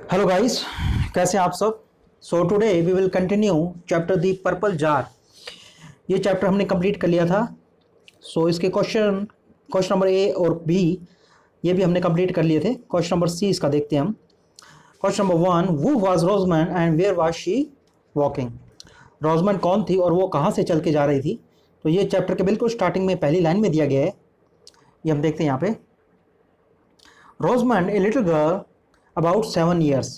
Hello guys, कैसे हैं आप सब। So today we will continue chapter the purple jar. ये चैप्टर हमने कंप्लीट कर लिया था। सो इसके क्वेश्चन क्वेश्चन नंबर ए और बी ये भी हमने कंप्लीट कर लिए थे। क्वेश्चन नंबर सी इसका देखते हैं हम। Question number one, who was Rosamund and where was she walking. Rosamund कौन थी और वो कहाँ से चल के जा रही थी। तो ये चैप्टर के बिल्कुल स्टार्टिंग में पहली लाइन में दिया गया है। ये हम देखते हैं यहाँ पे। Rosamund a little girl about 7 years.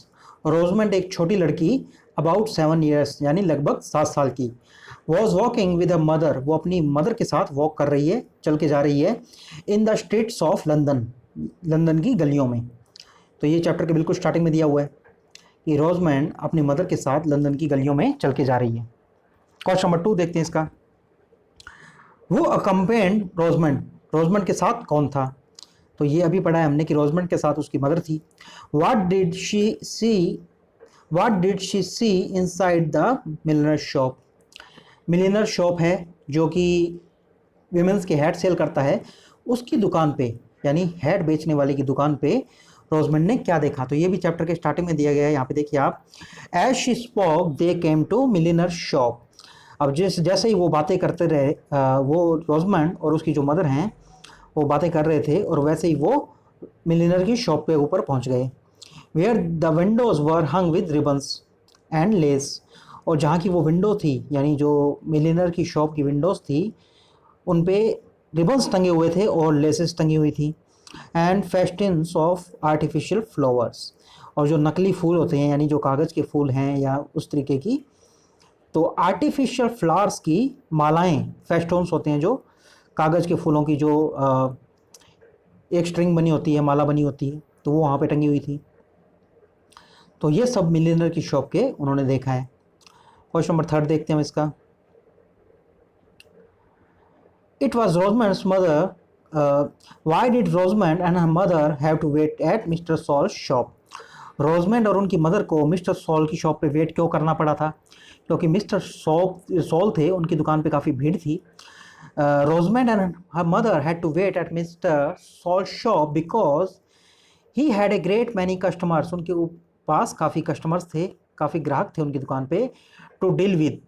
Rosamund एक छोटी लड़की अबाउट 7 ईयर्स यानी लगभग 7 साल की। Was walking with a mother, वो अपनी मदर के साथ वॉक कर रही है, चल के जा रही है। In the streets of London, London की गलियों में। तो ये चैप्टर के बिल्कुल स्टार्टिंग में दिया हुआ है कि रोजमैंड अपनी मदर के साथ लंदन की गलियों में चल के जा रही है। क्वेश्चन नंबर 2 देखते हैं इसका। वो अकम्पेंड रोजमैंड, रोजमैंड के साथ कौन था। तो ये अभी पढ़ा है हमने कि रोजमैंड के साथ उसकी मदर थी। What did she see inside the milliner shop. Milliner shop है जो कि विमेंस के हेड सेल करता है, उसकी दुकान पे यानी हेड बेचने वाले की दुकान पे रोजमैंड ने क्या देखा। तो ये भी चैप्टर के स्टार्टिंग में दिया गया है। यहाँ पे देखिए आप, as she spoke they came to milliner shop. अब जैसे ही वो बातें करते रहे, वो रोजमैंड और उसकी जो मदर हैं वो बातें कर रहे थे और वैसे ही वो मिलिनर की शॉप पे ऊपर पहुंच गए। Where the windows were hung with ribbons and lace. और जहाँ की वो विंडो थी यानी जो मिलिनर की शॉप की विंडोज थी उन पे रिबन्स टंगे हुए थे और लेसेस टंगी हुई थी। एंड फेस्टिन्स ऑफ आर्टिफिशियल फ्लावर्स, और जो नकली फूल होते हैं यानी जो कागज़ के फूल हैं या उस तरीके की, तो आर्टिफिशियल फ्लावर्स की मालाएं, फेस्टोन्स होते हैं जो कागज़ के फूलों की, जो एक स्ट्रिंग बनी होती है, माला बनी होती है, तो वो वहाँ पे टंगी हुई थी। तो ये सब मिलियनर की शॉप के उन्होंने देखा है। क्वेश्चन नंबर 3 देखते हैं हम इसका। It was Rosamund's mother, why did Rosamund and her mother have to wait at Mr Sole shop. Rosamund और उनकी मदर को मिस्टर सॉल की शॉप पे वेट क्यों करना पड़ा था, क्योंकि मिस्टर सॉल थे, उनकी दुकान पे काफ़ी भीड़ थी। Rosamond and her mother had to wait at Mr. Saul's shop because he had a great many customers. उनके पास काफ़ी कस्टमर्स थे, काफ़ी ग्राहक थे उनकी दुकान पे, टू डील विद,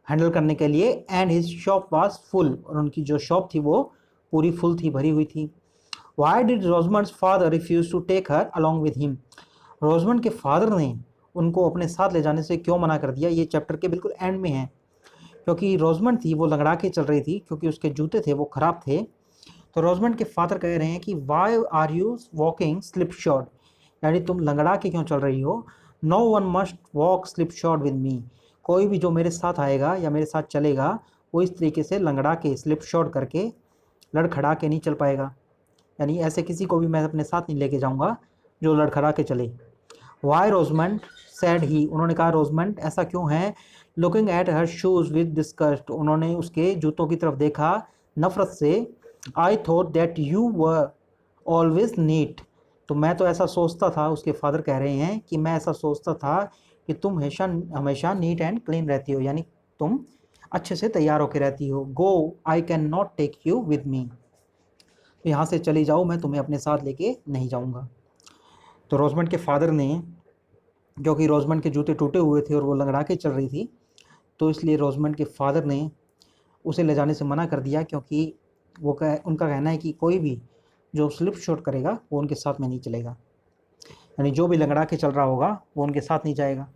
हैंडल करने के लिए। And his shop was full, और उनकी जो शॉप थी वो पूरी फुल थी, भरी हुई थी। Why did Rosamund's father refuse to take her along with him. Rosamund के फादर ने उनको अपने साथ ले जाने से क्यों मना कर दिया, ये चैप्टर के बिल्कुल एंड में है। क्योंकि रोजमंड थी वो लंगड़ा के चल रही थी, क्योंकि उसके जूते थे वो ख़राब थे। तो रोजमंड के फादर कह रहे हैं कि why are you walking slip short, यानी तुम लंगड़ा के क्यों चल रही हो। No one must walk slip short with me. कोई भी जो मेरे साथ आएगा या मेरे साथ चलेगा वो इस तरीके से लंगड़ा के, स्लिप शॉर्ट करके, लड़खड़ा के नहीं चल पाएगा। यानी ऐसे किसी को भी मैं अपने साथ नहीं लेके जाऊँगा जो लड़खड़ा के चले। वाई रोजमंड सैड ही, उन्होंने कहा रोजमंड ऐसा क्यों है। Looking at her shoes with disgust, उन्होंने उसके जूतों की तरफ देखा नफरत से। I thought that you were always neat, तो मैं तो ऐसा सोचता था, उसके फादर कह रहे हैं कि मैं ऐसा सोचता था कि तुम हमेशा हमेशा नीट एंड क्लीन रहती हो, यानी तुम अच्छे से तैयार होकर रहती हो। Go I can not take you with me, तो यहाँ से चली जाओ, मैं तुम्हें अपने साथ लेके नहीं जाऊँगा। तो रोजमंड के फादर ने, जो कि रोजमंड के जूते टूटे हुए थे और वो लंगड़ा के चल रही थी, तो इसलिए रोजमंड के फादर ने उसे ले जाने से मना कर दिया, क्योंकि उनका कहना है कि कोई भी जो स्लिप शॉट करेगा वो उनके साथ में नहीं चलेगा, यानी जो भी लंगड़ा के चल रहा होगा वो उनके साथ नहीं जाएगा।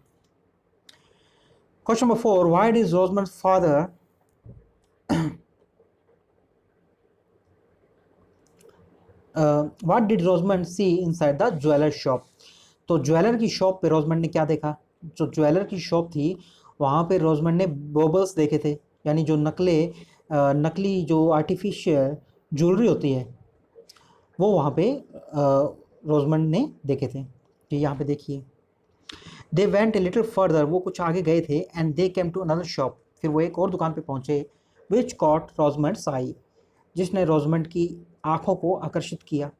Question number 4, why did Rosamund father what did Rosamund see inside the jeweller shop. तो ज्वेलर की शॉप पे रोजमंड ने क्या देखा। जो ज्वेलर की शॉप थी वहाँ पे रोजमंड ने बॉबल्स देखे थे, यानी जो नकली जो आर्टिफिशियल ज्वेलरी होती है वो वहाँ पे रोजमंड ने देखे थे। तो यहाँ पे देखिए, they went a little further, वो कुछ आगे गए थे। And they came to another shop, फिर वो एक और दुकान पे पहुँचे। विच कॉट रोजमंड्स आई, जिसने रोजमंड की आंखों को आकर्षित किया।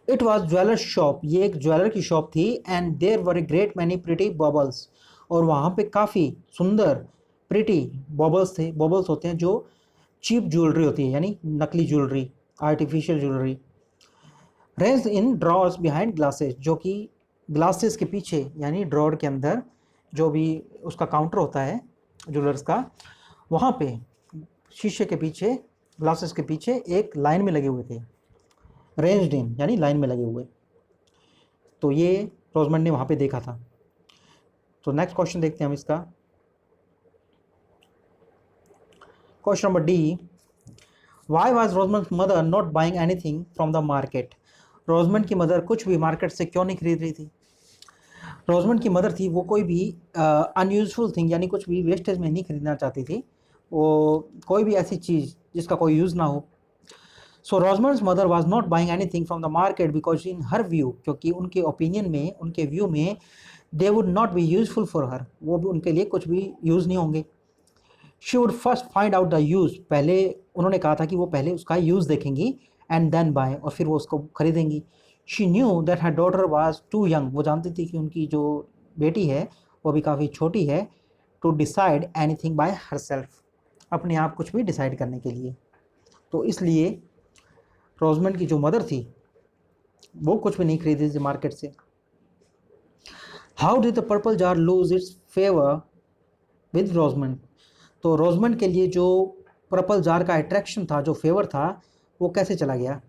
इट वॉज ज्वेलर शॉप, ये एक ज्वेलर की शॉप थी। And there were a great many pretty baubles, और वहाँ पे काफ़ी सुंदर प्रिटी बॉबल्स थे। बॉबल्स होते हैं जो चीप ज्वेलरी होती है, यानी नकली ज्वेलरी, आर्टिफिशियल ज्वेलरी। रेज इन ड्रॉर्स बिहाइंड ग्लासेस, जो कि ग्लासेस के पीछे यानी ड्रॉर के अंदर जो भी उसका काउंटर होता है ज्वेलर्स का, वहाँ पे शीशे के पीछे, ग्लासेस के पीछे एक लाइन में लगे हुए थे, रेंज्ड इन यानी लाइन में लगे हुए। तो ये रोजमंड ने वहाँ पे देखा था। तो नेक्स्ट क्वेश्चन देखते हैं हम इसका। Question number D, why was Rosamund mother not buying anything from the market? Rosamund की मदर कुछ भी मार्केट से क्यों नहीं खरीद रही थी? रोजमंड की मदर थी, वो कोई भी अनयूजफुल थिंग यानी कुछ भी वेस्टेज में नहीं खरीदना चाहती थी, वो कोई भी ऐसी चीज़ जिसका कोई यूज़ ना हो। So Rosamund's mother was not buying anything from the market because in her view, क्योंकि उनके ओपिनियन में, उनके व्यू में, they would not be useful for her, वो भी उनके लिए कुछ भी यूज़ नहीं होंगे। She would first find out the use, पहले उन्होंने कहा था कि वो पहले उसका यूज़ देखेंगी, एंड देन बाय, और फिर वो उसको खरीदेंगी। She knew that her daughter was too young, वो जानती थी कि उनकी जो बेटी है वो भी काफ़ी छोटी है, to decide anything by herself, अपने आप कुछ भी डिसाइड करने के लिए। तो इसलिए रोजमंड की जो मदर थी वो कुछ भी नहीं खरीदी थी मार्केट से। How did the purple jar lose its favour with Rosamund? तो रोजमंड के लिए जो पर्पल जार का अट्रैक्शन था, जो फेवर था, वो कैसे चला गया?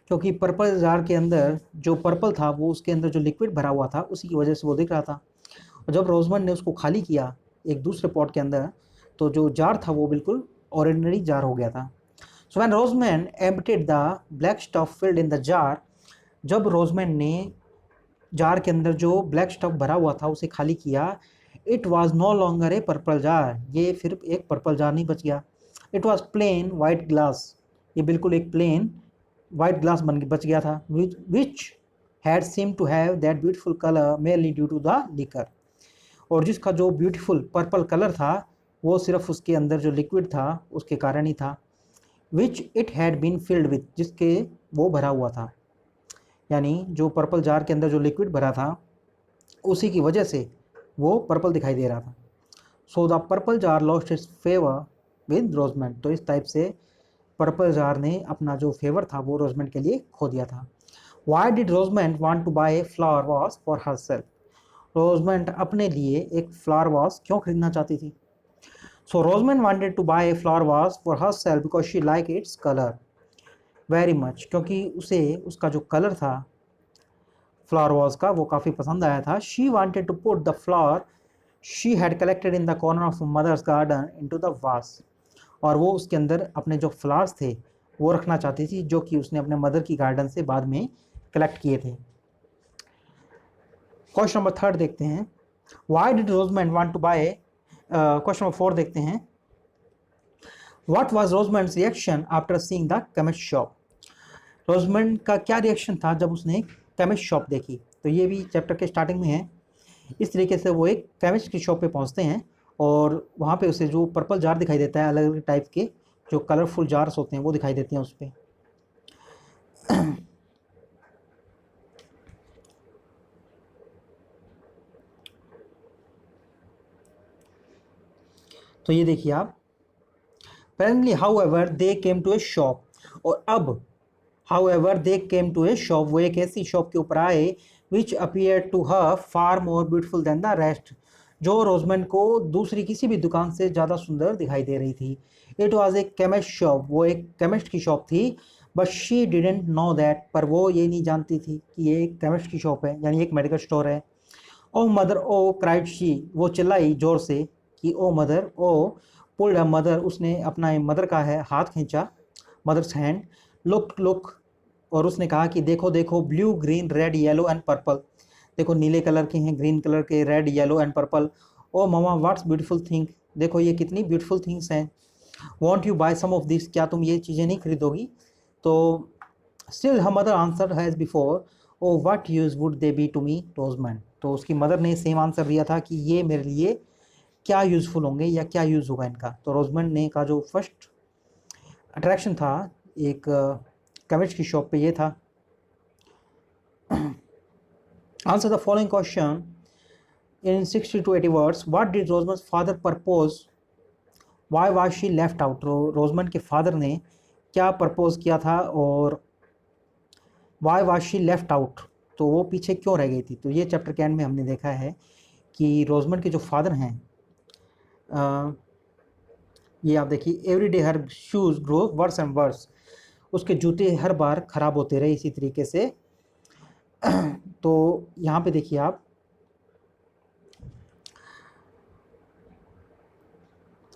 क्योंकि पर्पल जार के अंदर जो पर्पल था, वो उसके अंदर जो लिक्विड भरा हुआ था उसी की वजह से वो दिख रहा था। और जब रोजमंड ने उसको खाली किया एक दूसरे पॉट के अंदर, तो जो जार था वो बिल्कुल ऑर्डिनरी जार हो गया था। So when Rosamund emptied the black stuff filled in the jar, जब रोजमैन ने जार के अंदर जो ब्लैक स्टफ भरा हुआ था उसे खाली किया, it was no longer a purple jar, ये फिर एक पर्पल जार नहीं बच गया। It was plain white glass, ये बिल्कुल एक प्लेन वाइट ग्लास बच गया था, which had seem to have that beautiful colour mainly due to the liquor, और जिसका जो ब्यूटीफुल पर्पल कलर था वो सिर्फ उसके अंदर जो लिक्विड था उसके कारण ही था। Which it had been filled with, जिसके वो भरा हुआ था, यानी जो पर्पल जार के अंदर जो लिक्विड भरा था उसी की वजह से वो पर्पल दिखाई दे रहा था। So the purple jar lost its favour with Rosamund, तो इस टाइप से पर्पल जार ने अपना जो फेवर था वो रोजमेंट के लिए खो दिया था। Why did Rosamund want to buy a flower vase for herself? Rosamund अपने लिए एक फ्लावर वॉस क्यों खरीदना चाहती थी? So Rosamund wanted to buy a flower vase for herself because she like its colour very much, क्योंकि उसे उसका जो कलर था फ्लावर वॉस का वो काफ़ी पसंद आया था। She wanted to put the flower she had collected in the corner of mother's garden into the vase, और वो उसके अंदर अपने जो फ्लावर्स थे वो रखना चाहती थी, जो कि उसने अपने मदर की गार्डन से बाद में कलेक्ट किए थे। क्वेश्चन नंबर 3 देखते हैं। Why did Rosamund want to buy, question number 4 देखते हैं। What was Rosamund's reaction after seeing the chemist shop? Rosamund का क्या रिएक्शन था जब उसने केमिस्ट शॉप देखी? तो ये भी चैप्टर के स्टार्टिंग में है। इस तरीके से वो एक केमिस्ट की शॉप पे पहुंचते हैं और वहाँ पे उसे जो पर्पल जार दिखाई देता है, अलग अलग टाइप के जो कलरफुल जार्स होते हैं वो दिखाई देते हैं उस पर। तो ये देखिए आप, Apparently, however, they came to a shop, और अब however they came to a shop, वो एक ऐसी शॉप के ऊपर आए which appeared to her far more beautiful than the rest, जो रोजमैन को दूसरी किसी भी दुकान से ज़्यादा सुंदर दिखाई दे रही थी। It was a chemist shop, वो एक केमिस्ट की शॉप थी। But she didn't know that, पर वो ये नहीं जानती थी कि ये एक केमिस्ट की शॉप है, यानी एक मेडिकल स्टोर है। Oh mother oh cried she, वो चिल्लाई जोर से कि oh mother oh. Pulled a mother, उसने अपना मदर का है हाथ खींचा, मदर्स हैंड। लुक लुक, और उसने कहा कि देखो देखो, blue green red yellow and purple, देखो नीले कलर के हैं, ग्रीन कलर के, red yellow and purple. Oh mama what's beautiful thing, देखो ये कितनी ब्यूटीफुल थिंग्स हैं। Won't you buy some of this, क्या तुम ये चीज़ें नहीं खरीदोगी? तो still her mother answer has before, oh what use would they be to me Rosamund, तो उसकी मदर ने सेम आंसर दिया था कि ये मेरे लिए क्या यूज़फुल होंगे या क्या यूज़ होगा इनका। तो रोजमैन ने का जो फर्स्ट अट्रैक्शन था एक केमिस्ट की शॉप पे ये था। Answer the following question in 60 to 80 words. What did Rosamund's father propose, why was she left out, Rosamund के फादर ने क्या प्रपोज किया था और why was she left out, तो वो पीछे क्यों रह गई थी। तो ये चैप्टर के एंड में हमने देखा है कि रोजमेंड के जो फादर हैं, ये आप देखिए, every day her shoes grow worse and worse, उसके जूते हर बार ख़राब होते रहे इसी तरीके से। तो यहाँ पे देखिए आप,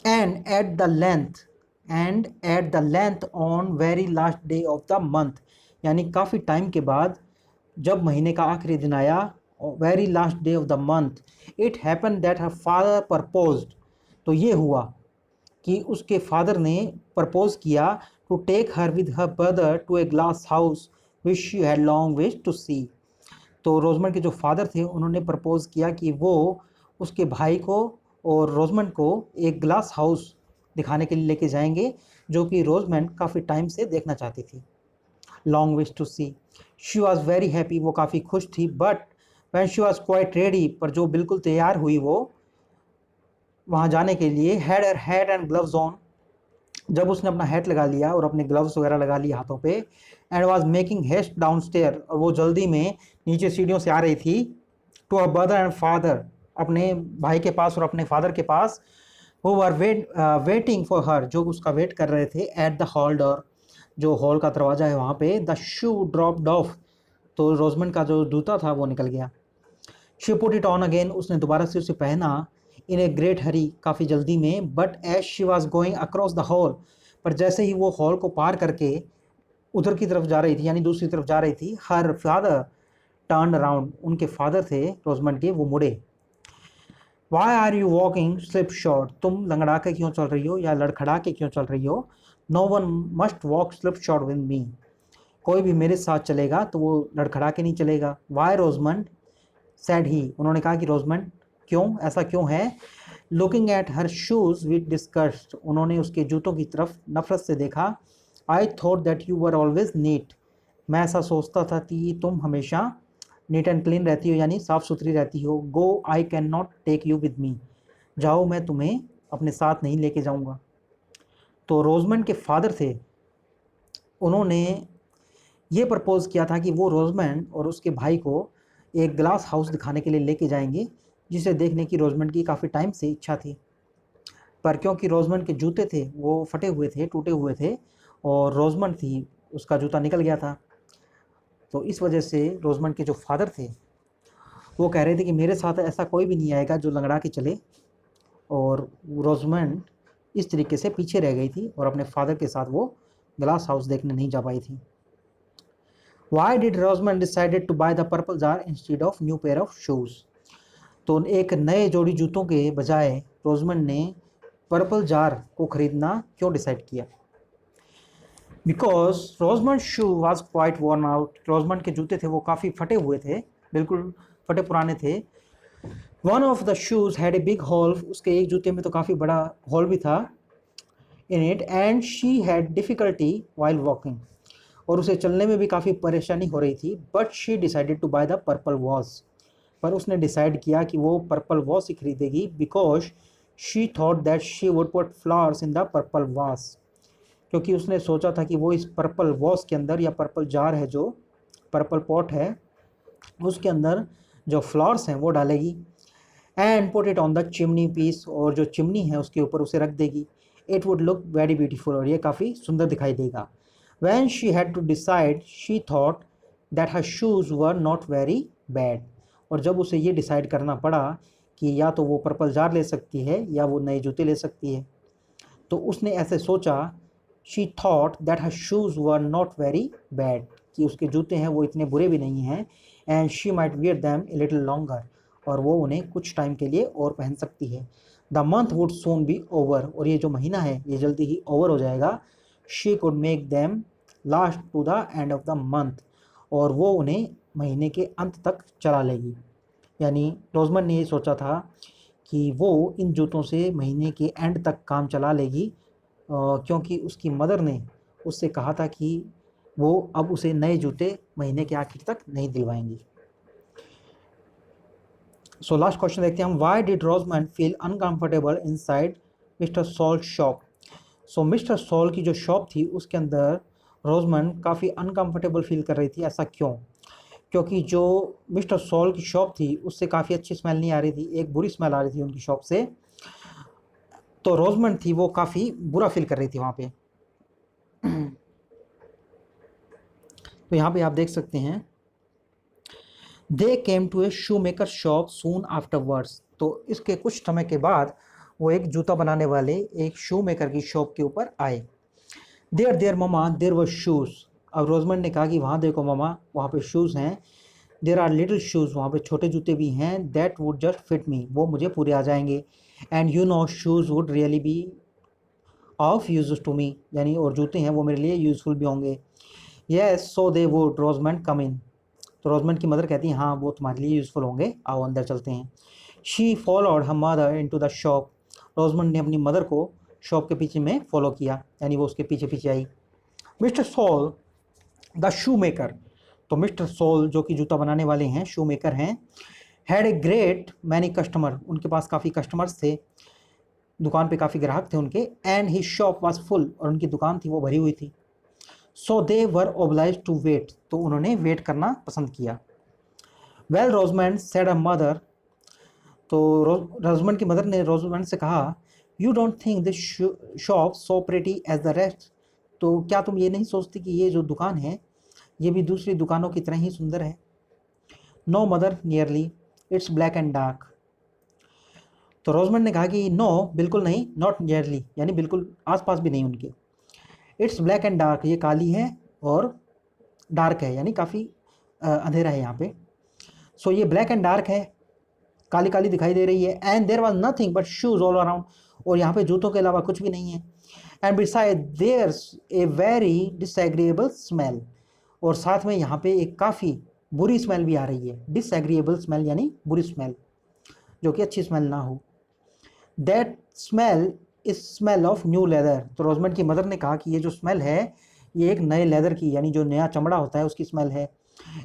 and at the length on very last day of the month, यानी काफ़ी टाइम के बाद जब महीने का आखिरी दिन आया, very last day of the month, it happen that her father proposed, तो ये हुआ कि उसके फादर ने प्रपोज किया to take her with her brother to a glass house which she had long wish to see. तो Rosamund के जो फादर थे उन्होंने प्रपोज किया कि वो उसके भाई को और रोजमंड को एक ग्लास हाउस दिखाने के लिए लेके जाएंगे, जो कि रोजमंड काफ़ी टाइम से देखना चाहती थी। Long wish to see, she was very happy, वो काफ़ी खुश थी। But when she was quite ready, पर जो बिल्कुल तैयार हुई वो वहाँ जाने के लिए, had her hat and gloves on, जब उसने अपना हैट लगा लिया और अपने ग्लव्स वगैरह लगा लिए हाथों पे, and was making haste down stair, और वो जल्दी में नीचे सीढ़ियों से आ रही थी, to a brother and father, अपने भाई के पास और अपने फादर के पास, वो वर वेटिंग फॉर हर, जो उसका वेट कर रहे थे, एट द हॉल डोर, जो हॉल का दरवाज़ा है वहाँ पे। द शू ड्रॉप्ड ऑफ, तो रोजमंड का जो जूता था वो निकल गया। She put it on again, उसने दोबारा से उसे पहना, इन ए ग्रेट हरी, काफ़ी जल्दी में। But as she was going across the hall, पर जैसे ही वो हॉल को पार करके उधर की तरफ जा रही थी, यानी दूसरी तरफ जा रही थी, हर फादर टर्न अराउंड, उनके फादर थे रोजमंड के, वो मुड़े। Why are you walking slip short, तुम लंगड़ा के क्यों चल रही हो या लड़खड़ा के क्यों चल रही हो। No one must walk slip short with me, कोई भी मेरे साथ चलेगा तो वो लड़खड़ा के नहीं चलेगा। वाई रोजमंड सैड ही, उन्होंने कहा कि रोजमंड क्यों, ऐसा क्यों है। Looking at her shoes with disgust, उन्होंने उसके जूतों की तरफ नफरत से देखा। I thought that you were always neat, मैं ऐसा सोचता था कि तुम हमेशा नीट एंड क्लीन रहती हो, यानी साफ़ सुथरी रहती हो। Go I can not take you with me, जाओ मैं तुम्हें अपने साथ नहीं लेके जाऊंगा। तो रोजमंड के फादर थे, उन्होंने ये प्रपोज किया था कि वो रोजमंड और उसके भाई को एक ग्लास हाउस दिखाने के लिए लेके जाएंगे, जिसे देखने की रोजमंड की काफ़ी टाइम से इच्छा थी। पर क्योंकि रोजमंड के जूते थे वो फटे हुए थे, टूटे हुए थे, और रोजमंड थी उसका जूता निकल गया था, तो इस वजह से रोजमंड के जो फादर थे वो कह रहे थे कि मेरे साथ ऐसा कोई भी नहीं आएगा जो लंगड़ा के चले। और रोजमंड इस तरीके से पीछे रह गई थी और अपने फादर के साथ वो ग्लास हाउस देखने नहीं जा पाई थी। Why did Rosamund decided to buy the purple jar instead of new pair of shoes, तो एक नए जोड़ी जूतों के बजाय रोजमंड ने पर्पल जार को खरीदना क्यों डिसाइड किया। Because Rosamund shoe was quite worn out, Rosamund के जूते थे वो काफ़ी फटे हुए थे, बिल्कुल फटे पुराने थे। One of the shoes had a big hole, उसके एक जूते में तो काफ़ी बड़ा होल भी था in it, and she had difficulty while walking, और उसे चलने में भी काफ़ी परेशानी हो रही थी। But she decided to buy the purple vase, पर उसने डिसाइड किया कि वो पर्पल वॉज ही खरीदेगी। Because she thought that she would put flowers in the purple वास, क्योंकि उसने सोचा था कि वो इस पर्पल वॉस के अंदर, या पर्पल जार है जो पर्पल पॉट है, उसके अंदर जो फ्लावर्स हैं वो डालेगी। And put it on the chimney piece, और जो चिमनी है उसके ऊपर उसे रख देगी। It would look very beautiful, और ये काफ़ी सुंदर दिखाई देगा। When she had to decide she thought that her shoes were not very bad, और जब उसे ये डिसाइड करना पड़ा कि या तो वो पर्पल जार ले सकती है या वो नए जूते ले सकती है, तो उसने ऐसे सोचा, she thought that her shoes were not very bad, कि उसके जूते हैं वो इतने बुरे भी नहीं हैं, and she might wear them a little longer, और वो उन्हें कुछ टाइम के लिए और पहन सकती है। The month would soon be over, और ये जो महीना है ये जल्दी ही ओवर हो जाएगा। She could make them last to the end of the month, और वो उन्हें महीने के अंत तक चला लेगी। यानी रोजमंड ने ये सोचा था कि वो इन जूतों से महीने के एंड तक काम चला लेगी, क्योंकि उसकी मदर ने उससे कहा था कि वो अब उसे नए जूते महीने के आखिर तक नहीं दिलवाएंगी। सो लास्ट क्वेश्चन देखते हैं हम, why did Rosamund feel uncomfortable inside Mr Sole shop. So Mr Sole की जो शॉप थी उसके अंदर रोजमंड काफ़ी अनकंफर्टेबल फील कर रही थी, ऐसा क्यों। क्योंकि जो मिस्टर सॉल की शॉप थी उससे काफ़ी अच्छी स्मेल नहीं आ रही थी, एक बुरी स्मेल आ रही थी उनकी शॉप से। तो रोजमेंड थी वो काफ़ी बुरा फील कर रही थी वहाँ पे। तो यहाँ पे आप देख सकते हैं, they came to a shoemaker shop soon afterwards. तो इसके कुछ समय के बाद वो एक जूता बनाने वाले एक शू मेकर की शॉप के ऊपर आए। There there mama there were shoes. अब रोजमंड ने कहा कि वहाँ देखो ममा, वहाँ पे शूज़ हैं। देर आर लिटिल शूज़, वहाँ पे छोटे जूते भी हैं। That would just fit me, वो मुझे पूरे आ जाएंगे। And you know shoes would really be of use to me, यानी और जूते हैं वो मेरे लिए यूज़फुल भी होंगे। येस सो दे वुड रोजमंड कम इन। तो रोजमंड की मदर कहती हैं हाँ वो तुम्हारे लिए यूज़फुल होंगे, आओ अंदर चलते हैं। She followed her mother into the shop. Rosamund ने अपनी मदर को शॉप के पीछे में फॉलो किया, यानी वो उसके पीछे पीछे आई। Mr Sole the shoemaker, तो मिस्टर सॉल जो कि जूता बनाने वाले हैं, शू मेकर हैं, had a great many customer, उनके पास काफ़ी कस्टमर्स थे, दुकान पे काफ़ी ग्राहक थे उनके। And his shop was full, और उनकी दुकान थी वो भरी हुई थी। So they were obliged to wait, तो उन्होंने वेट करना पसंद किया। Well Rosamond said a mother, तो रोजमंड की मदर ने रोजमंड से कहा, you don't think this shop so pretty as the rest. तो क्या तुम ये नहीं सोचती कि ये जो दुकान है ये भी दूसरी दुकानों की तरह ही सुंदर है। No mother nearly, it's black and dark. तो रोजमंड ने कहा कि नो बिल्कुल नहीं, नॉट नियरली यानी बिल्कुल आसपास भी नहीं उनके। इट्स ब्लैक एंड डार्क, ये काली है और डार्क है, यानी काफ़ी अंधेरा है यहाँ पे। सो ये ब्लैक एंड डार्क है, काली काली दिखाई दे रही है। And there was nothing but shoes all around, और यहाँ पे जूतों के अलावा कुछ भी नहीं है। And beside there's a very disagreeable smell, और साथ में यहाँ पे एक काफ़ी बुरी स्मेल भी आ रही है। डिसएग्रीएबल स्मेल यानी बुरी स्मेल, जो कि अच्छी स्मेल ना हो। That smell is smell of new leather. तो रोजमेंड की मदर ने कहा कि ये जो स्मेल है ये एक नए लेदर की, यानी जो नया चमड़ा होता है उसकी स्मेल है।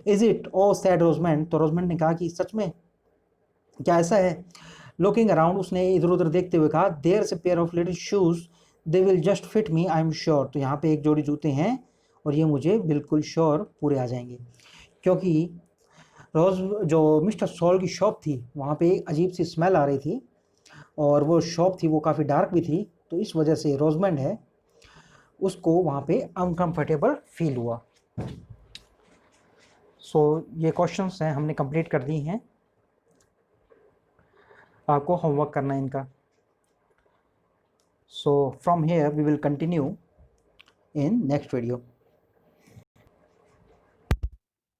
इज इट ओ सैड रोजमेंड, तो रोजमेंड ने कहा कि सच में क्या ऐसा है। लुकिंग अराउंड, उसने इधर उधर देखते हुए कहा, देयर से pair of little shoes they will just fit me I am sure. तो यहाँ पे एक जोड़ी जूते हैं और ये मुझे बिल्कुल श्योर पूरे आ जाएंगे। क्योंकि रोज जो मिस्टर सॉल की शॉप थी वहाँ पे एक अजीब सी स्मेल आ रही थी, और वो शॉप थी वो काफ़ी डार्क भी थी, तो इस वजह से रोजमंड है उसको वहाँ पे अनकंफर्टेबल फील हुआ। सो ये क्वेश्चंस हैं हमने कंप्लीट कर दी हैं, आपको होमवर्क करना है इनका। So from here we will continue in next video.